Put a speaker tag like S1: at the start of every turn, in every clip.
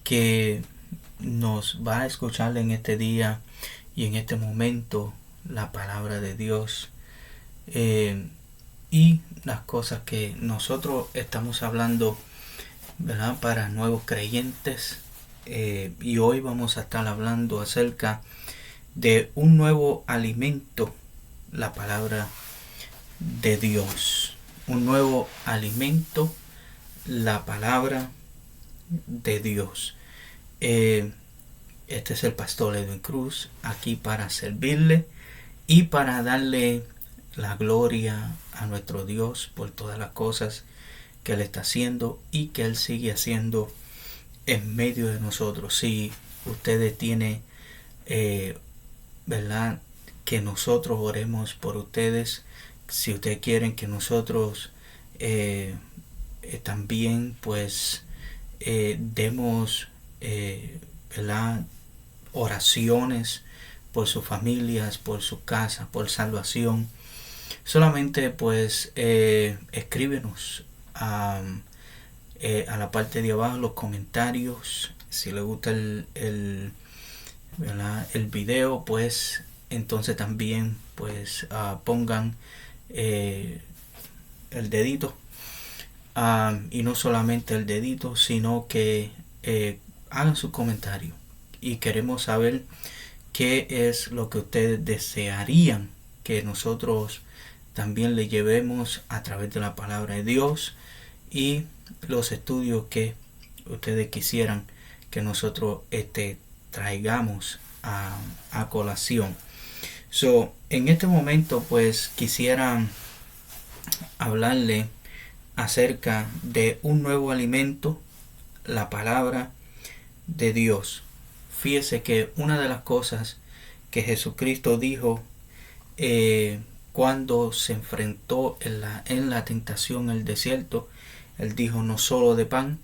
S1: que nos va a escuchar en este día y en este momento la palabra de Dios y las cosas que nosotros estamos hablando, ¿verdad?, para nuevos creyentes. Y hoy vamos a estar hablando acerca de un nuevo alimento, la palabra de Dios. Un nuevo alimento, la palabra de Dios. Este es el pastor Edwin Cruz, aquí para servirle y para darle la gloria a nuestro Dios por todas las cosas que Él está haciendo y que Él sigue haciendo en medio de nosotros. Si ustedes tienen, ¿verdad?, que nosotros oremos por ustedes, si ustedes quieren que nosotros también pues demos ¿verdad?, oraciones por sus familias, por su casa, por salvación, solamente pues escríbenos a la parte de abajo los comentarios. Si les gusta el video, pues entonces también pues pongan el dedito, y no solamente el dedito, sino que hagan su comentario, y queremos saber qué es lo que ustedes desearían que nosotros también le llevemos a través de la palabra de Dios y los estudios que ustedes quisieran que nosotros traigamos a colación. En este momento pues quisiera hablarle acerca de un nuevo alimento, la palabra de Dios. Fíjese que una de las cosas que Jesucristo dijo cuando se enfrentó en la tentación en el desierto, Él dijo: no solo de pan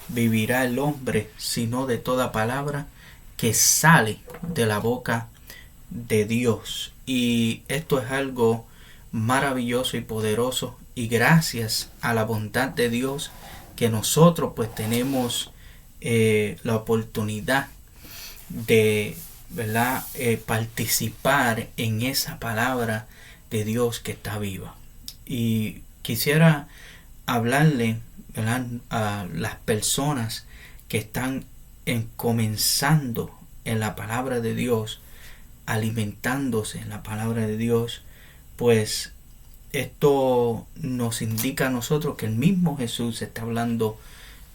S1: vivirá el hombre, sino de toda palabra que sale de la boca de Dios. Y esto es algo maravilloso y poderoso, y gracias a la bondad de Dios que nosotros pues tenemos la oportunidad de, ¿verdad?, participar en esa palabra de Dios que está viva. Y quisiera hablarle, ¿verdad?, a las personas que están comenzando en la palabra de Dios, alimentándose en la palabra de Dios. Pues esto nos indica a nosotros que el mismo Jesús está hablando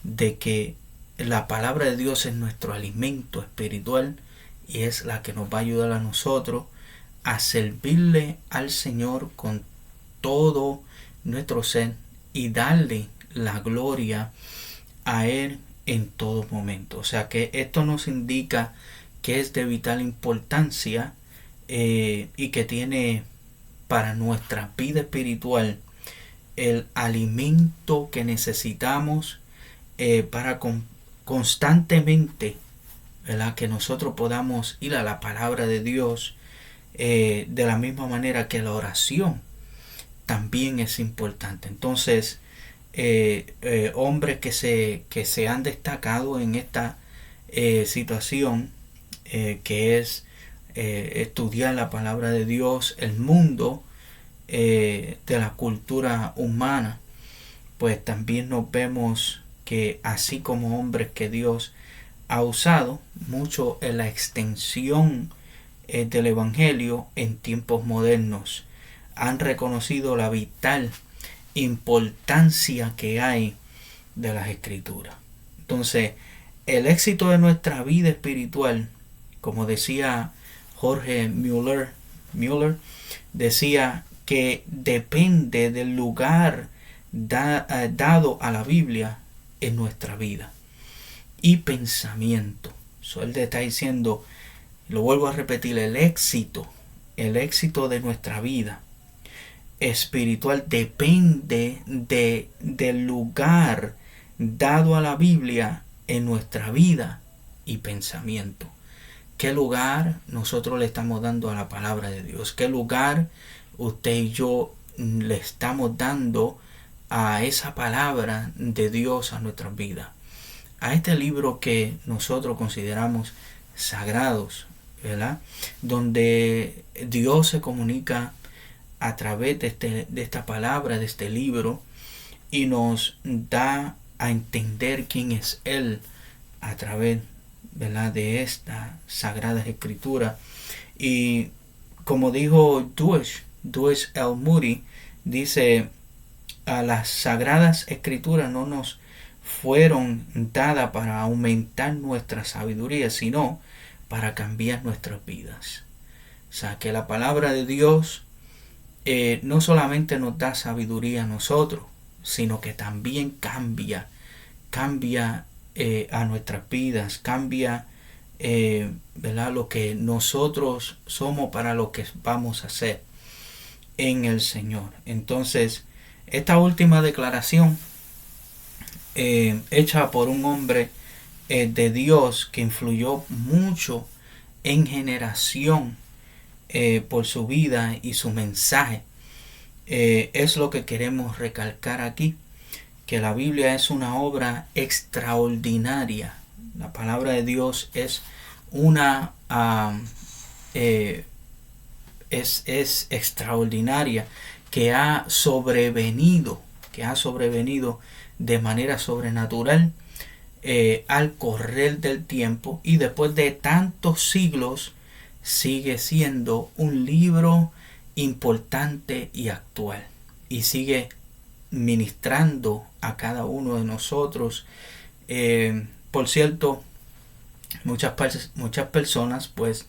S1: de que la palabra de Dios es nuestro alimento espiritual y es la que nos va a ayudar a nosotros a servirle al Señor con todo nuestro ser y darle la gloria a Él en todo momento. O sea que esto nos indica que es de vital importancia y que tiene para nuestra vida espiritual el alimento que necesitamos para constantemente, ¿verdad?, que nosotros podamos ir a la palabra de Dios, de la misma manera que la oración también es importante. Entonces hombres que se han destacado en esta situación, que es estudiar la palabra de Dios, el mundo de la cultura humana, pues también nos vemos que así como hombres que Dios ha usado mucho en la extensión del Evangelio en tiempos modernos, han reconocido la vital importancia que hay de las Escrituras. Entonces, el éxito de nuestra vida espiritual, como decía Jorge Mueller, decía que depende del lugar dado a la Biblia en nuestra vida y pensamiento. Él te está diciendo, lo vuelvo a repetir, el éxito de nuestra vida espiritual depende del lugar dado a la Biblia en nuestra vida y pensamiento. ¿Qué lugar nosotros le estamos dando a la palabra de Dios? ¿Qué lugar usted y yo le estamos dando a esa palabra de Dios a nuestras vidas? a este libro que nosotros consideramos sagrados, ¿verdad? Donde Dios se comunica a través de esta palabra, de este libro, y nos da a entender quién es Él a través, ¿verdad?, de esta sagrada escritura. Y como dijo Dush el-Moody, dice: a las sagradas escrituras no nos fueron dadas para aumentar nuestra sabiduría, sino para cambiar nuestras vidas. O sea, que la palabra de Dios no solamente nos da sabiduría a nosotros, sino que también cambia a nuestras vidas, cambia, ¿verdad?, lo que nosotros somos para lo que vamos a hacer en el Señor. Entonces, esta última declaración hecha por un hombre de Dios que influyó mucho en generación por su vida y su mensaje, es lo que queremos recalcar aquí, que la Biblia es una obra extraordinaria. La palabra de Dios es una es extraordinaria, que ha sobrevenido de manera sobrenatural al correr del tiempo, y después de tantos siglos sigue siendo un libro importante y actual, y sigue ministrando a cada uno de nosotros. Por cierto, muchas personas pues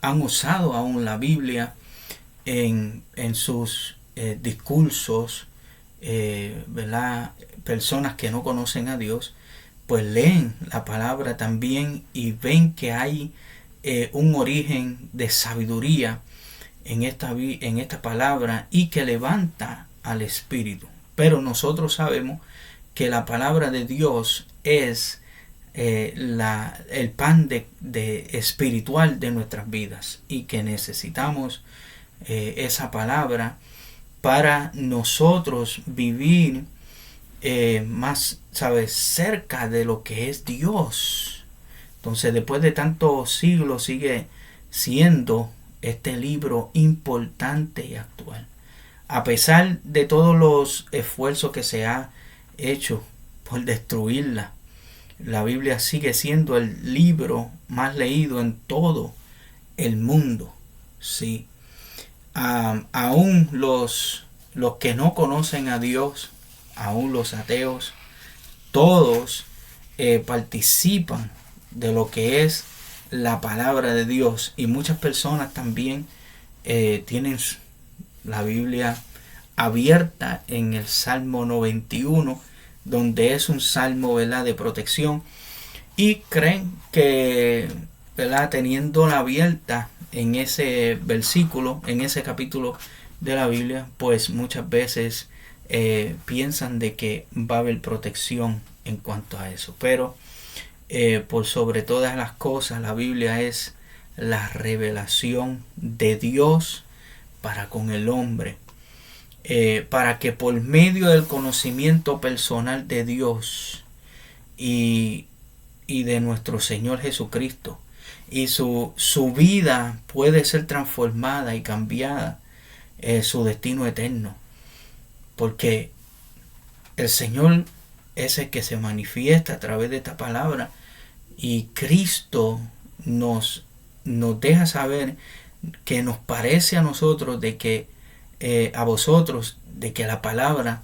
S1: han usado aún la Biblia en sus discursos, ¿verdad? Personas que no conocen a Dios pues leen la palabra también y ven que hay un origen de sabiduría en esta palabra, y que levanta al espíritu. Pero nosotros sabemos que la palabra de Dios es el pan de espiritual de nuestras vidas, y que necesitamos esa palabra para nosotros vivir más, ¿sabes?, cerca de lo que es Dios. Entonces, después de tantos siglos sigue siendo este libro importante y actual, a pesar de todos los esfuerzos que se ha hecho por destruirla. La Biblia sigue siendo el libro más leído en todo el mundo. Sí. Aún los que no conocen a Dios, aún los ateos, todos participan de lo que es la palabra de Dios, y muchas personas también tienen la Biblia abierta en el Salmo 91, donde es un salmo, ¿verdad?, de protección, y creen que, ¿verdad?, teniéndola abierta en ese versículo, en ese capítulo de la Biblia, pues muchas veces piensan de que va a haber protección en cuanto a eso. Pero por sobre todas las cosas, la Biblia es la revelación de Dios para con el hombre, para que por medio del conocimiento personal de Dios y de nuestro Señor Jesucristo, y su vida puede ser transformada y cambiada, su destino eterno, porque el Señor es el que se manifiesta a través de esta palabra, y Cristo nos deja saber que nos parece a nosotros de que a vosotros de que la palabra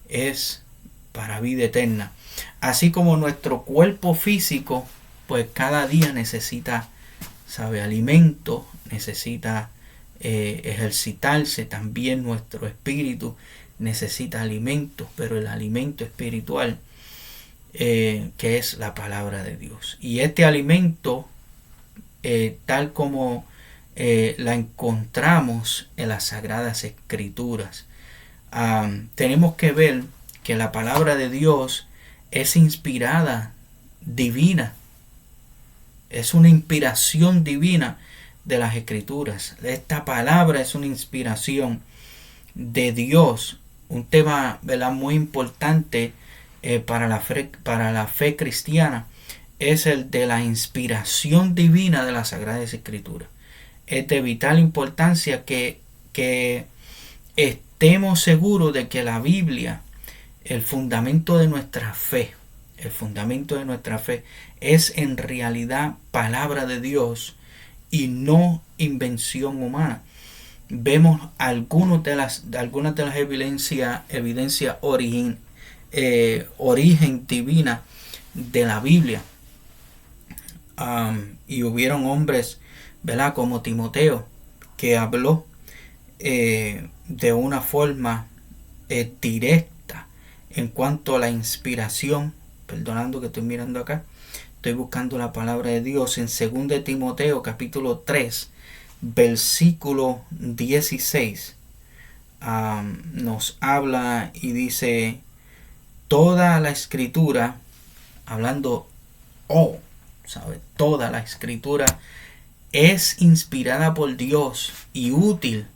S1: es para vida eterna. Así como nuestro cuerpo físico pues cada día necesita, alimento, necesita ejercitarse, también nuestro espíritu necesita alimento, pero el alimento espiritual que es la palabra de Dios. Y este alimento, tal como la encontramos en las Sagradas Escrituras, tenemos que ver que la palabra de Dios es inspirada, divina. Es una inspiración divina de las Escrituras. Esta palabra es una inspiración de Dios. Un tema, ¿verdad?, muy importante para la fe cristiana es el de la inspiración divina de las Sagradas Escrituras. Es de vital importancia que estemos seguros de que la Biblia, el fundamento de nuestra fe, es en realidad palabra de Dios y no invención humana. Vemos algunas de las evidencias origen divina de la Biblia. Y hubieron hombres, ¿verdad?, como Timoteo, que habló de una forma directa en cuanto a la inspiración. Perdonando que estoy mirando acá, estoy buscando la palabra de Dios en 2 de Timoteo capítulo 3 versículo 16. Nos habla y dice: toda la escritura, hablando toda la escritura es inspirada por Dios y útil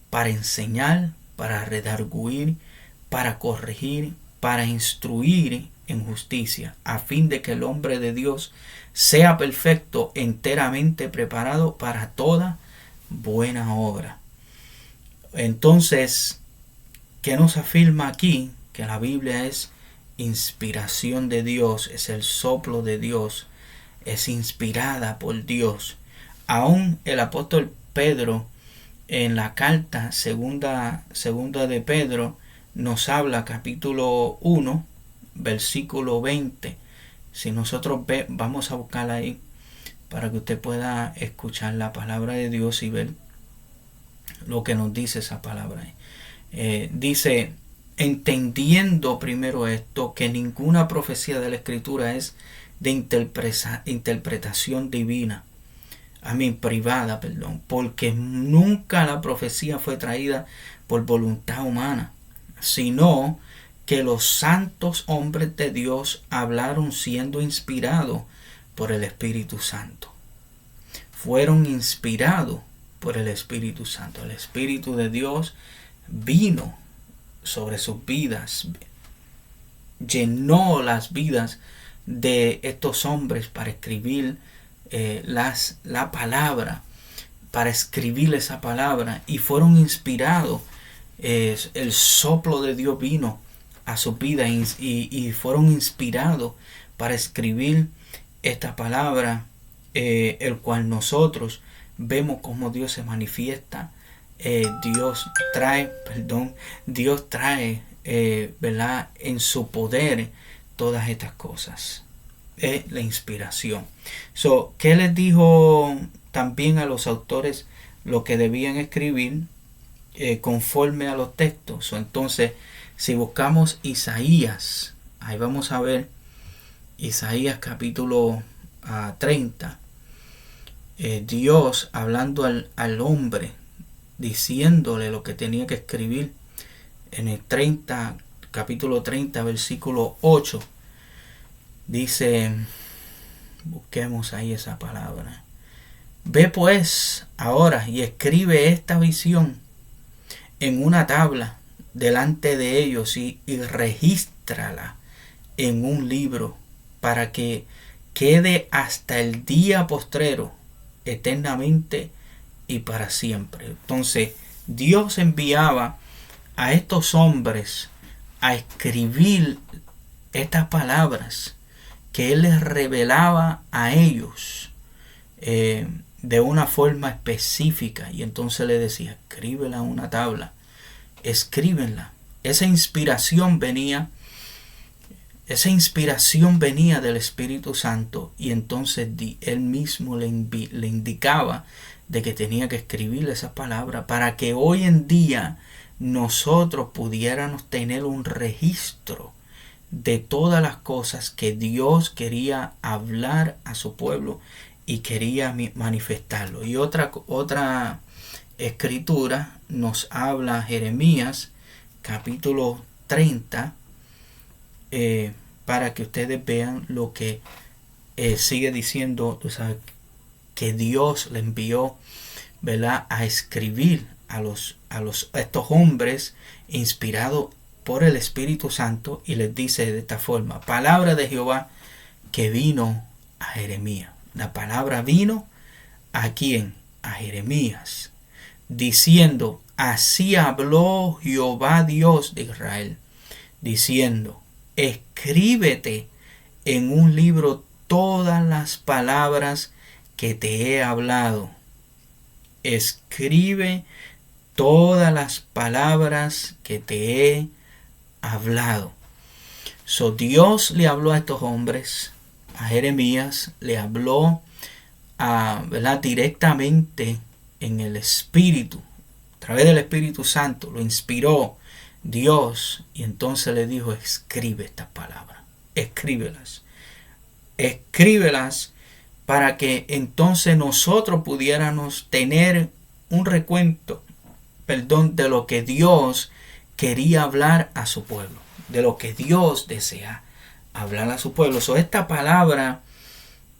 S1: para enseñar, para redarguir, para corregir, para instruir en justicia, a fin de que el hombre de Dios sea perfecto, enteramente preparado para toda buena obra. Entonces, ¿qué nos afirma aquí? Que la Biblia es inspiración de Dios, es el soplo de Dios, es inspirada por Dios. Aún el apóstol Pedro, en la carta segunda de Pedro, nos habla, capítulo 1, versículo 20. Si nosotros vamos a buscarla ahí para que usted pueda escuchar la palabra de Dios y ver lo que nos dice esa palabra. Dice: entendiendo primero esto, que ninguna profecía de la Escritura es de interpretación divina, privada, porque nunca la profecía fue traída por voluntad humana, sino que los santos hombres de Dios hablaron siendo inspirados por el Espíritu Santo. Fueron inspirados por el Espíritu Santo. El Espíritu de Dios vino sobre sus vidas, llenó las vidas de estos hombres para escribir la palabra, para escribir esa palabra, y fueron inspirados. El soplo de Dios vino a su vida y fueron inspirados para escribir esta palabra, el cual nosotros vemos como Dios se manifiesta. Dios trae, ¿verdad?, en su poder todas estas cosas. La inspiración. ¿Qué les dijo también a los autores lo que debían escribir conforme a los textos? Entonces, si buscamos Isaías, ahí vamos a ver Isaías capítulo 30. Dios hablando al hombre, diciéndole lo que tenía que escribir. En el capítulo 30, versículo 8, dice, busquemos ahí esa palabra: ve pues ahora y escribe esta visión en una tabla delante de ellos y regístrala en un libro, para que quede hasta el día postrero, eternamente y para siempre. Entonces, Dios enviaba a estos hombres a escribir estas palabras que Él les revelaba a ellos de una forma específica, y entonces le decía: escríbela en una tabla, escríbenla. Esa inspiración venía del Espíritu Santo, y entonces Él mismo le indicaba de que tenía que escribir esas palabras para que hoy en día nosotros pudiéramos tener un registro de todas las cosas que Dios quería hablar a su pueblo y quería manifestarlo. Y otra escritura nos habla Jeremías capítulo 30, para que ustedes vean lo que sigue diciendo. Tú sabes que Dios le envió, ¿verdad?, a escribir a estos hombres inspirados por el Espíritu Santo y les dice de esta forma: palabra de Jehová que vino a Jeremías. La palabra vino ¿a quién? A Jeremías, diciendo: así habló Jehová Dios de Israel, diciendo: escríbete en un libro todas las palabras que te he hablado. Escribe todas las palabras que te he hablado. So, Dios le habló a estos hombres, a Jeremías, le habló ¿verdad? Directamente en el Espíritu, a través del Espíritu Santo, lo inspiró Dios, y entonces le dijo: escribe estas palabras, escríbelas para que entonces nosotros pudiéramos tener un recuento, de lo que Dios quería hablar a su pueblo, de lo que Dios desea hablar a su pueblo. So, esta palabra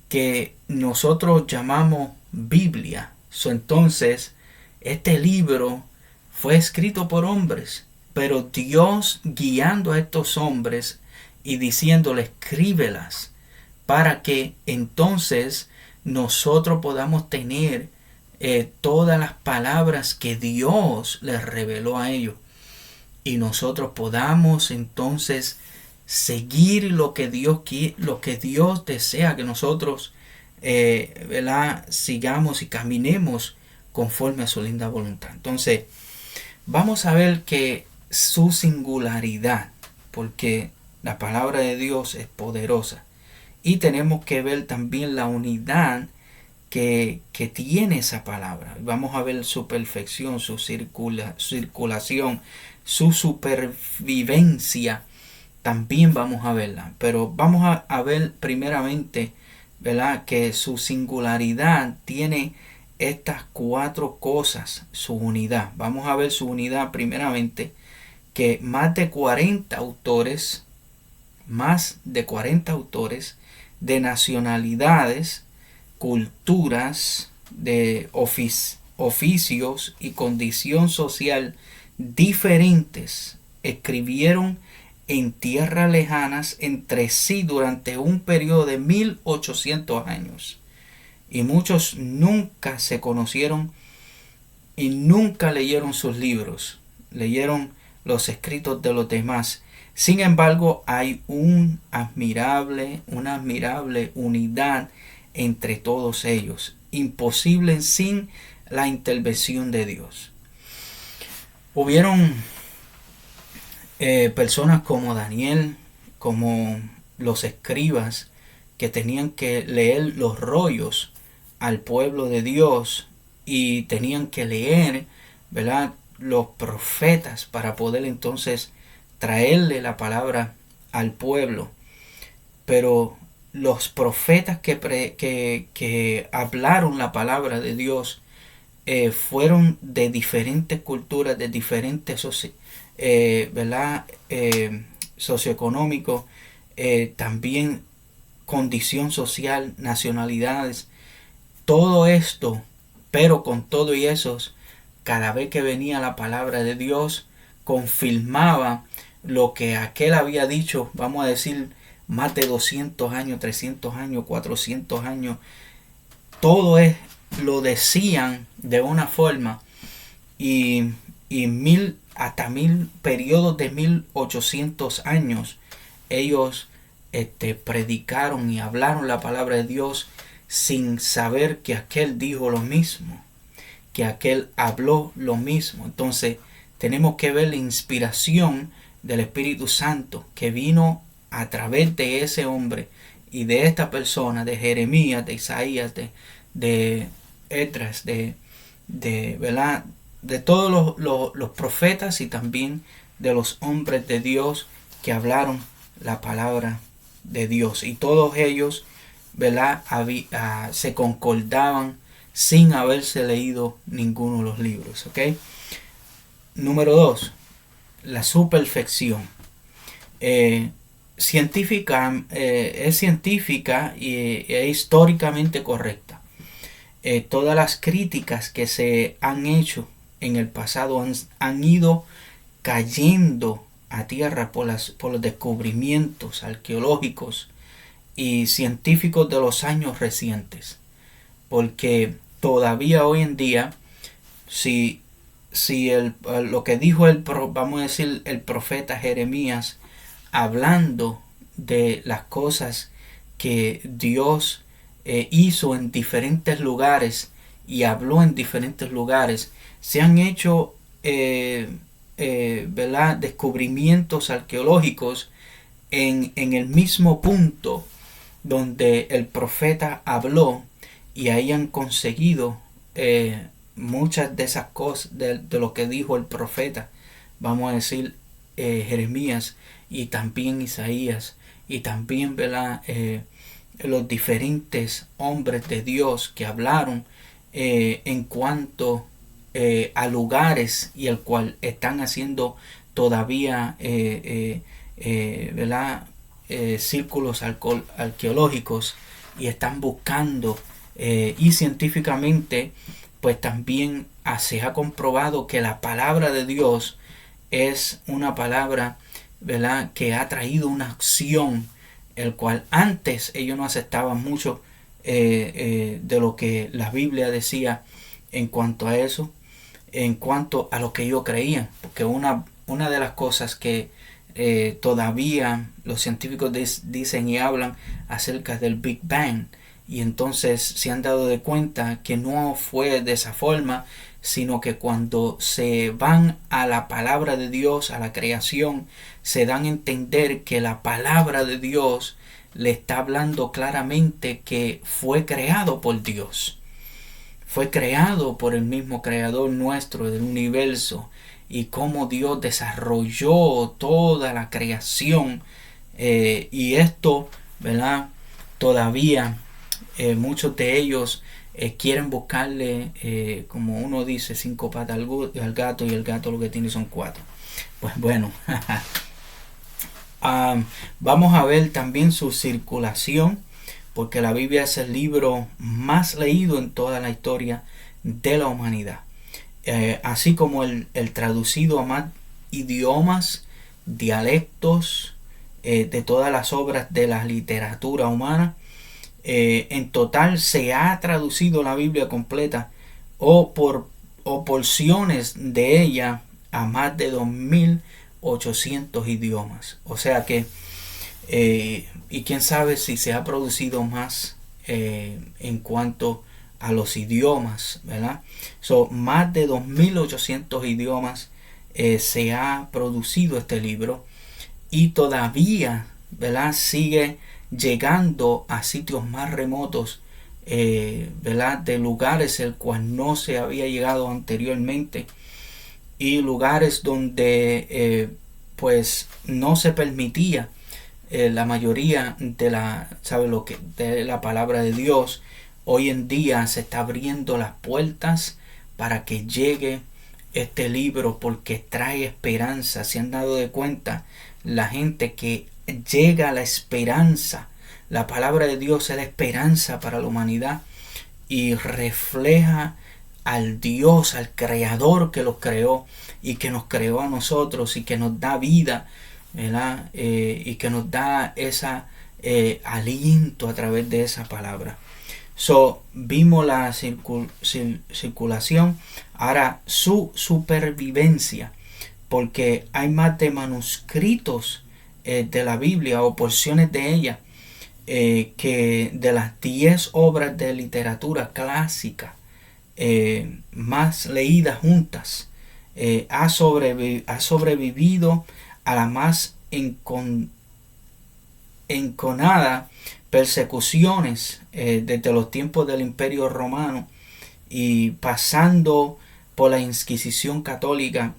S1: que nosotros llamamos Biblia, entonces este libro fue escrito por hombres, pero Dios guiando a estos hombres y diciéndole: escríbelas, para que entonces nosotros podamos tener todas las palabras que Dios les reveló a ellos, y nosotros podamos entonces seguir lo que Dios desea que nosotros sigamos y caminemos conforme a su linda voluntad. Entonces vamos a ver que su singularidad, porque la palabra de Dios es poderosa, y tenemos que ver también la unidad que tiene esa palabra. Vamos a ver su perfección, su circulación, su supervivencia. También vamos a verla, pero vamos a ver primeramente, ¿verdad?, que su singularidad tiene estas 4 cosas. Su unidad, vamos a ver su unidad primeramente, que más de 40 autores de nacionalidades, culturas, de oficios y condición social diferentes escribieron en tierras lejanas entre sí durante un periodo de 1800 años, y muchos nunca se conocieron y nunca leyeron sus libros, leyeron los escritos de los demás. Sin embargo, hay una admirable unidad entre todos ellos, imposible sin la intervención de Dios. Hubieron personas como Daniel, como los escribas, que tenían que leer los rollos al pueblo de Dios, y tenían que leer, ¿verdad?, los profetas para poder entonces traerle la palabra al pueblo. Pero los profetas que hablaron la palabra de Dios fueron de diferentes culturas, de diferentes socioeconómicos, también condición social, nacionalidades, todo esto. Pero con todo y esos, cada vez que venía la palabra de Dios, confirmaba lo que aquel había dicho, vamos a decir, más de 200 años, 300 años, 400 años. Todo lo decían de una forma, y hasta 1000 periodos de 1800 años ellos predicaron y hablaron la palabra de Dios sin saber que aquel dijo lo mismo, que aquel habló lo mismo. Entonces tenemos que ver la inspiración del Espíritu Santo que vino a través de ese hombre y de esta persona, de Jeremías, de Isaías, de Esdras, ¿verdad?, de todos los profetas, y también de los hombres de Dios que hablaron la palabra de Dios. Y todos ellos, ¿verdad?, se concordaban sin haberse leído ninguno de los libros. ¿Ok? Número 2. La su perfección. Científica, es científica y es históricamente correcta. Todas las críticas que se han hecho en el pasado han ido cayendo a tierra por los descubrimientos arqueológicos y científicos de los años recientes. Porque todavía hoy en día, si lo que dijo vamos a decir, el profeta Jeremías, hablando de las cosas que Dios hizo en diferentes lugares y habló en diferentes lugares, se han hecho ¿verdad?, descubrimientos arqueológicos en el mismo punto donde el profeta habló, y ahí han conseguido muchas de esas cosas de lo que dijo el profeta, vamos a decir, Jeremías, y también Isaías, y también, ¿verdad?, los diferentes hombres de Dios que hablaron en cuanto a lugares y el cual están haciendo todavía ¿verdad?, círculos arqueológicos, y están buscando y científicamente pues también se ha comprobado que la palabra de Dios es una palabra, ¿verdad?, que ha traído una acción, el cual antes ellos no aceptaban mucho de lo que la Biblia decía en cuanto a eso, en cuanto a lo que ellos creían, porque una de las cosas que todavía los científicos dicen y hablan acerca del Big Bang, y entonces se han dado de cuenta que no fue de esa forma, sino que cuando se van a la palabra de Dios, a la creación, se dan a entender que la palabra de Dios le está hablando claramente que fue creado por Dios. Fue creado por el mismo creador nuestro del universo, y cómo Dios desarrolló toda la creación, y esto, ¿verdad?, todavía muchos de ellos quieren buscarle, como uno dice, 5 patas al gato, y el gato lo que tiene son 4. Pues bueno, vamos a ver también su circulación, porque la Biblia es el libro más leído en toda la historia de la humanidad, así como el traducido a más idiomas, dialectos, de todas las obras de la literatura humana. En total se ha traducido la Biblia completa o porciones de ella a más de 2.800 idiomas. O sea que y quién sabe si se ha producido más en cuanto a los idiomas, ¿verdad? Más de 2.800 idiomas se ha producido este libro, y todavía, ¿verdad?, sigue llegando a sitios más remotos, ¿verdad?, de lugares el cual no se había llegado anteriormente, y lugares donde pues no se permitía la mayoría de de la palabra de Dios. Hoy en día se está abriendo las puertas para que llegue este libro, porque trae esperanza. Se han dado de cuenta la gente que llega la esperanza. La palabra de Dios es la esperanza para la humanidad, y refleja al Dios, al Creador que los creó y que nos creó a nosotros, y que nos da vida, ¿verdad? Y que nos da esa aliento a través de esa palabra. Vimos la circulación. Ahora su supervivencia, porque hay más de manuscritos de la Biblia, o porciones de ella, que de las 10 obras de literatura clásica más leídas juntas, ha sobrevivido a la más enconada persecuciones desde los tiempos del Imperio Romano, y pasando por la Inquisición católica,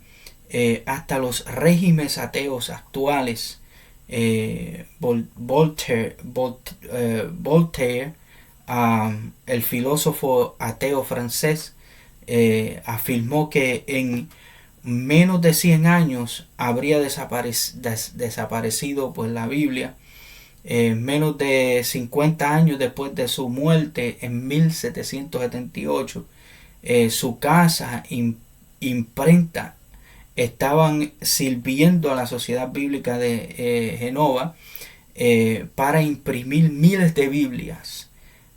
S1: hasta los regímenes ateos actuales. Voltaire, el filósofo ateo francés, afirmó que en menos de 100 años habría desaparecido pues la Biblia. Menos de 50 años después de su muerte en 1778, su casa imprenta estaban sirviendo a la Sociedad Bíblica de Génova para imprimir miles de Biblias.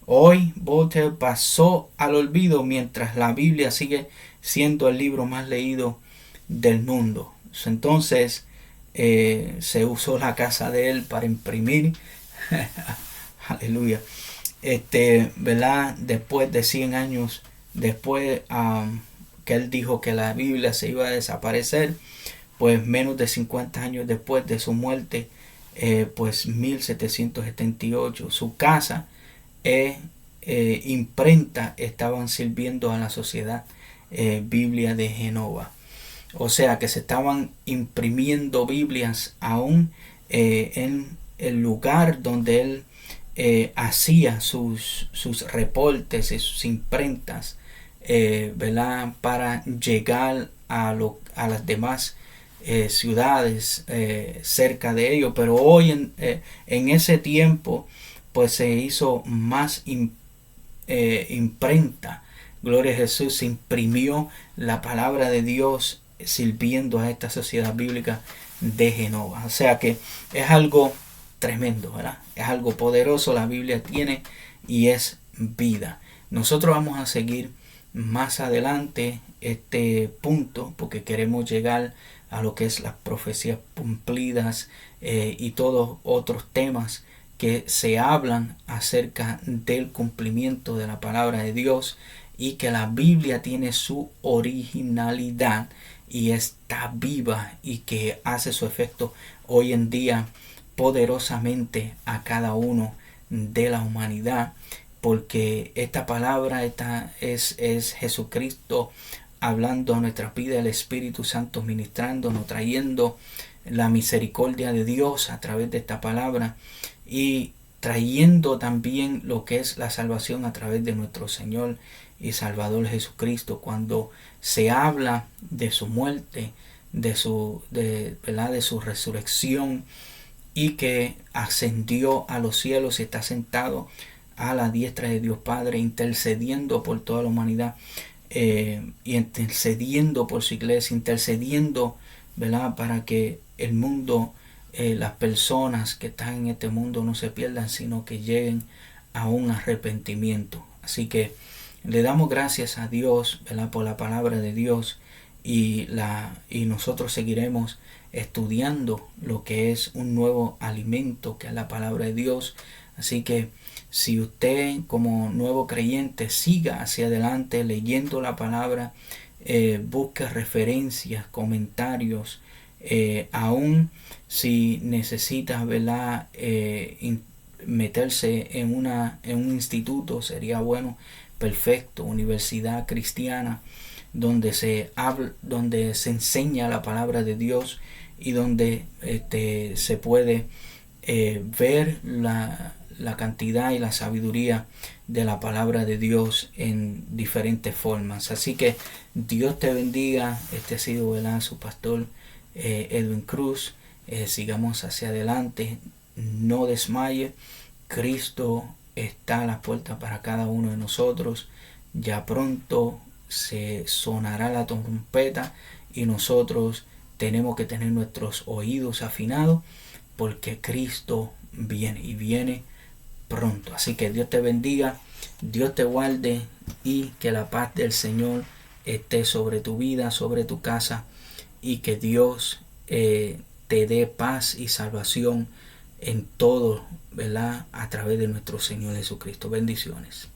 S1: Hoy Voltaire pasó al olvido mientras la Biblia sigue siendo el libro más leído del mundo. Entonces se usó la casa de él para imprimir aleluya, ¿verdad? Después de 100 años después que él dijo que la Biblia se iba a desaparecer, pues menos de 50 años después de su muerte, pues 1778, su casa imprenta estaban sirviendo a la Sociedad Biblia de Génova. O sea que se estaban imprimiendo Biblias aún en el lugar donde él hacía sus reportes y sus imprentas, ¿verdad? Para llegar a las demás ciudades cerca de ellos. Pero hoy en ese tiempo pues se hizo más imprenta. Gloria a Jesús, se imprimió la palabra de Dios sirviendo a esta Sociedad Bíblica de Génova. O sea que es algo tremendo, ¿verdad? Es algo poderoso, la Biblia tiene y es vida. Nosotros vamos a seguir más adelante este punto porque queremos llegar a lo que es las profecías cumplidas y todos otros temas que se hablan acerca del cumplimiento de la palabra de Dios, y que la Biblia tiene su originalidad y está viva y que hace su efecto hoy en día poderosamente a cada uno de la humanidad, porque esta palabra es Jesucristo hablando a nuestra vida, el Espíritu Santo ministrándonos, trayendo la misericordia de Dios a través de esta palabra y trayendo también lo que es la salvación a través de nuestro Señor y Salvador Jesucristo. Cuando se habla de su muerte, de su resurrección, y que ascendió a los cielos y está sentado a la diestra de Dios Padre, intercediendo por toda la humanidad, y intercediendo por su iglesia, intercediendo, ¿verdad?, para que el mundo, las personas que están en este mundo no se pierdan, sino que lleguen a un arrepentimiento. Así que le damos gracias a Dios, ¿verdad?, por la palabra de Dios, y nosotros seguiremos estudiando lo que es un nuevo alimento, que es la palabra de Dios. Así que si usted como nuevo creyente siga hacia adelante leyendo la palabra, busque referencias, comentarios, aún si necesita, ¿verdad?, meterse en un instituto, sería bueno, perfecto, universidad cristiana, donde se enseña la palabra de Dios y donde se puede ver la cantidad y la sabiduría de la palabra de Dios en diferentes formas. Así que Dios te bendiga. Este ha sido, ¿verdad?, su pastor Edwin Cruz. Sigamos hacia adelante, no desmaye. Cristo está a la puerta para cada uno de nosotros. Ya pronto se sonará la trompeta y nosotros tenemos que tener nuestros oídos afinados, porque Cristo viene y viene pronto. Así que Dios te bendiga, Dios te guarde, y que la paz del Señor esté sobre tu vida, sobre tu casa, y que Dios te dé paz y salvación en todo, ¿verdad?, a través de nuestro Señor Jesucristo. Bendiciones.